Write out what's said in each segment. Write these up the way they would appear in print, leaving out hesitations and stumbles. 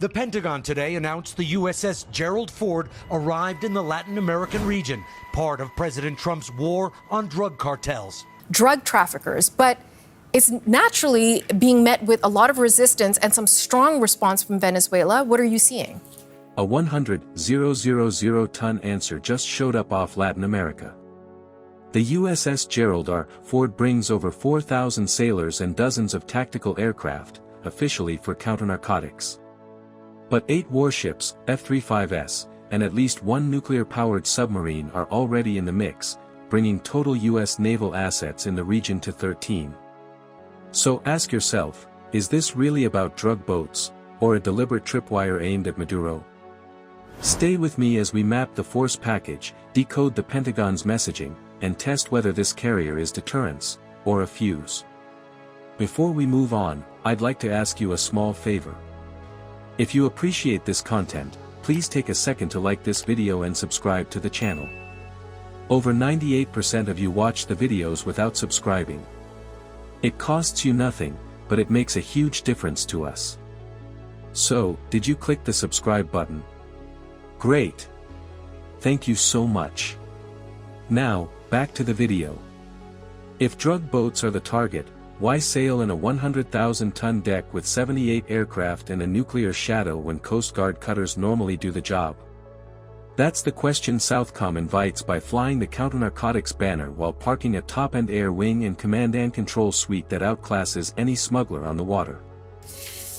The Pentagon today announced the USS Gerald Ford arrived in the Latin American region, part of President Trump's war on drug cartels. Drug traffickers, but it's naturally being met with a lot of resistance and some strong response from Venezuela. What are you seeing? A 100,000-ton answer just showed up off Latin America. The USS Gerald R. Ford brings over 4,000 sailors and dozens of tactical aircraft, officially for counter-narcotics. But 8 warships, F-35s, and at least 1 nuclear-powered submarine are already in the mix, bringing total U.S. naval assets in the region to 13. So ask yourself, is this really about drug boats, or a deliberate tripwire aimed at Maduro? Stay with me as we map the force package, decode the Pentagon's messaging, and test whether this carrier is deterrence, or a fuse. Before we move on, I'd like to ask you a small favor. If you appreciate this content, please take a second to like this video and subscribe to the channel. Over 98% of you watch the videos without subscribing. It costs you nothing, but it makes a huge difference to us. So, did you click the subscribe button? Great! Thank you so much. Now, back to the video. If drug boats are the target, why sail in a 100,000-ton deck with 78 aircraft and a nuclear shadow when Coast Guard cutters normally do the job? That's the question Southcom invites by flying the counter-narcotics banner while parking a top-end air wing and command and control suite that outclasses any smuggler on the water.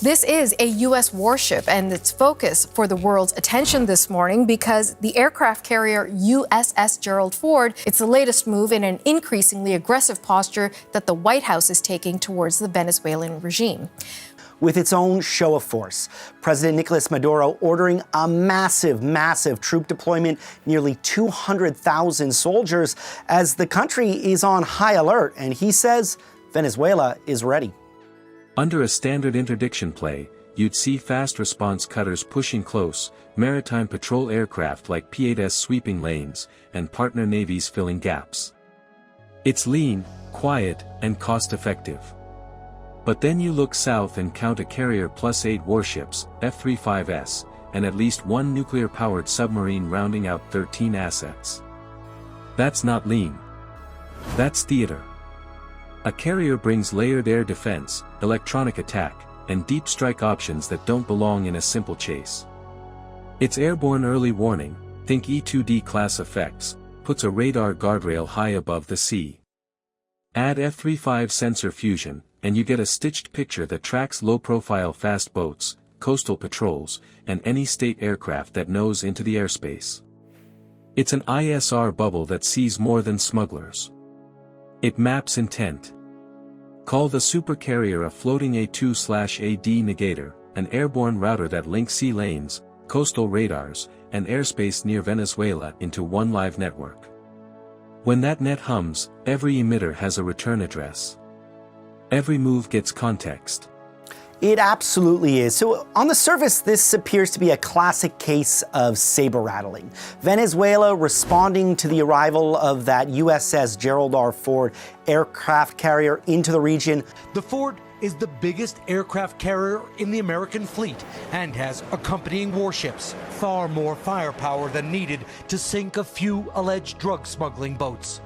This is a U.S. warship, and its focus for the world's attention this morning because the aircraft carrier USS Gerald Ford, it's the latest move in an increasingly aggressive posture that the White House is taking towards the Venezuelan regime. With its own show of force, President Nicolas Maduro ordering a massive troop deployment, nearly 200,000 soldiers, as the country is on high alert, and he says Venezuela is ready. Under a standard interdiction play, you'd see fast response cutters pushing close, maritime patrol aircraft like P-8s sweeping lanes, and partner navies filling gaps. It's lean, quiet, and cost-effective. But then you look south and count a carrier plus 8 warships, F-35s, and at least 1 nuclear-powered submarine rounding out 13 assets. That's not lean. That's theater. A carrier brings layered air defense, electronic attack, and deep strike options that don't belong in a simple chase. Its airborne early warning, think E-2D class effects, puts a radar guardrail high above the sea. Add F-35 sensor fusion, and you get a stitched picture that tracks low-profile fast boats, coastal patrols, and any state aircraft that nose into the airspace. It's an ISR bubble that sees more than smugglers. It maps intent. Call the supercarrier a floating A2/AD negator, an airborne router that links sea lanes, coastal radars, and airspace near Venezuela into one live network. When that net hums, every emitter has a return address. Every move gets context. It absolutely is. So on the surface, this appears to be a classic case of saber rattling. Venezuela responding to the arrival of that USS Gerald R. Ford aircraft carrier into the region. The Ford is the biggest aircraft carrier in the American fleet and has accompanying warships, far more firepower than needed to sink a few alleged drug smuggling boats.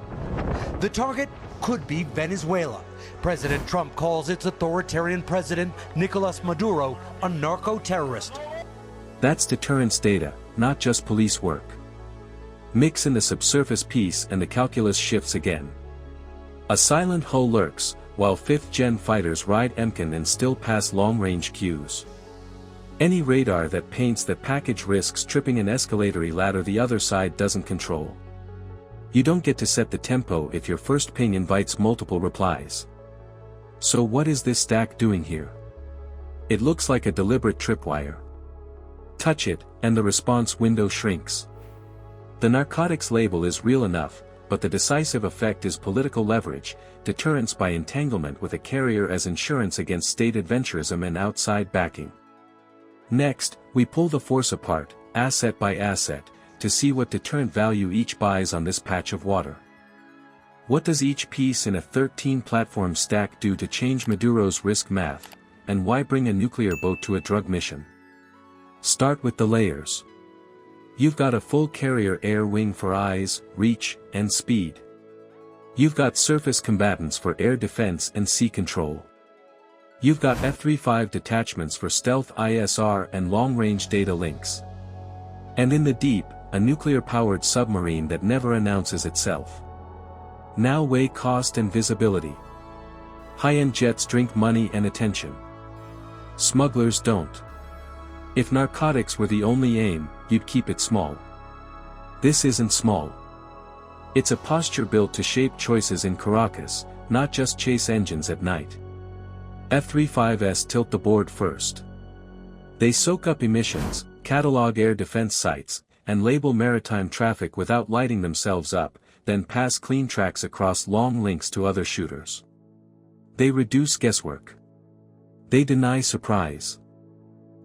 The target could be Venezuela. President Trump calls its authoritarian president, Nicolas Maduro, a narco-terrorist. That's deterrence data, not just police work. Mix in the subsurface piece and the calculus shifts again. A silent hull lurks, while 5th-gen fighters ride Emkin and still pass long-range cues. Any radar that paints the package risks tripping an escalatory ladder the other side doesn't control. You don't get to set the tempo if your first ping invites multiple replies. So what is this stack doing here? It looks like a deliberate tripwire. Touch it, and the response window shrinks. The narcotics label is real enough, but the decisive effect is political leverage, deterrence by entanglement with a carrier as insurance against state adventurism and outside backing. Next, we pull the force apart, asset by asset, to see what deterrent value each buys on this patch of water. What does each piece in a 13-platform stack do to change Maduro's risk math, and why bring a nuclear boat to a drug mission? Start with the layers. You've got a full carrier air wing for eyes, reach, and speed. You've got surface combatants for air defense and sea control. You've got F-35 detachments for stealth ISR and long-range data links. And in the deep, a nuclear-powered submarine that never announces itself. Now weigh cost and visibility. High-end jets drink money and attention. Smugglers don't. If narcotics were the only aim, you'd keep it small. This isn't small. It's a posture built to shape choices in Caracas, not just chase engines at night. F-35s tilt the board first. They soak up emissions, catalog air defense sites, and label maritime traffic without lighting themselves up, then pass clean tracks across long links to other shooters. They reduce guesswork. They deny surprise.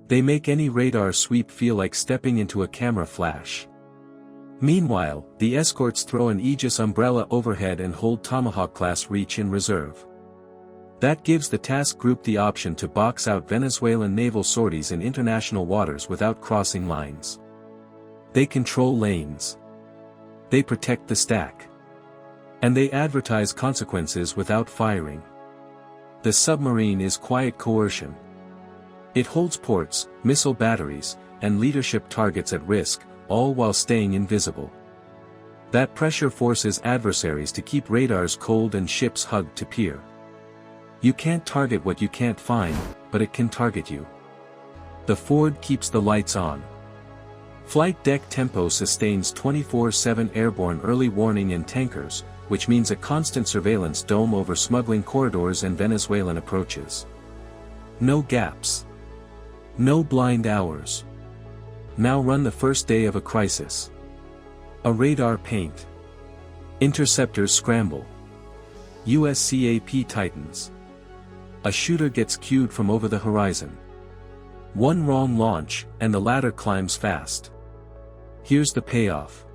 They make any radar sweep feel like stepping into a camera flash. Meanwhile, the escorts throw an Aegis umbrella overhead and hold Tomahawk-class reach in reserve. That gives the task group the option to box out Venezuelan naval sorties in international waters without crossing lines. They control lanes. They protect the stack. And they advertise consequences without firing. The submarine is quiet coercion. It holds ports, missile batteries, and leadership targets at risk, all while staying invisible. That pressure forces adversaries to keep radars cold and ships hugged to pier. You can't target what you can't find, but it can target you. The Ford keeps the lights on. Flight deck tempo sustains 24/7 airborne early warning in tankers, which means a constant surveillance dome over smuggling corridors and Venezuelan approaches. No gaps. No blind hours. Now run the first day of a crisis. A radar paint. Interceptors scramble. USCAP tightens. A shooter gets cued from over the horizon. One wrong launch, and the ladder climbs fast. Here's the payoff.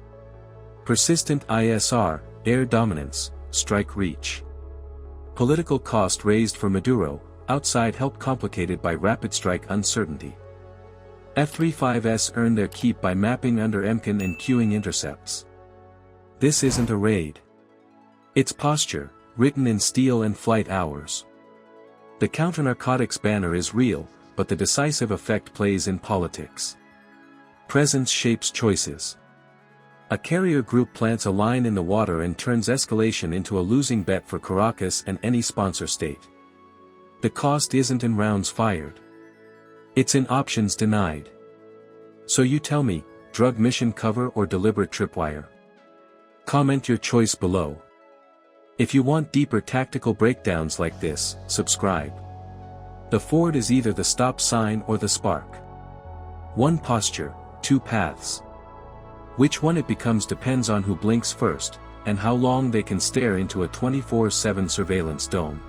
Persistent ISR, air dominance, strike reach. Political cost raised for Maduro, outside help complicated by rapid strike uncertainty. F-35s earn their keep by mapping under MCAN and queuing intercepts. This isn't a raid. It's posture, written in steel and flight hours. The counter-narcotics banner is real, but the decisive effect plays in politics. Presence shapes choices. A carrier group plants a line in the water and turns escalation into a losing bet for Caracas and any sponsor state. The cost isn't in rounds fired. It's in options denied. So you tell me, drug mission cover or deliberate tripwire? Comment your choice below. If you want deeper tactical breakdowns like this, subscribe. The Ford is either the stop sign or the spark. One posture, two paths. Which one it becomes depends on who blinks first, and how long they can stare into a 24/7 surveillance dome.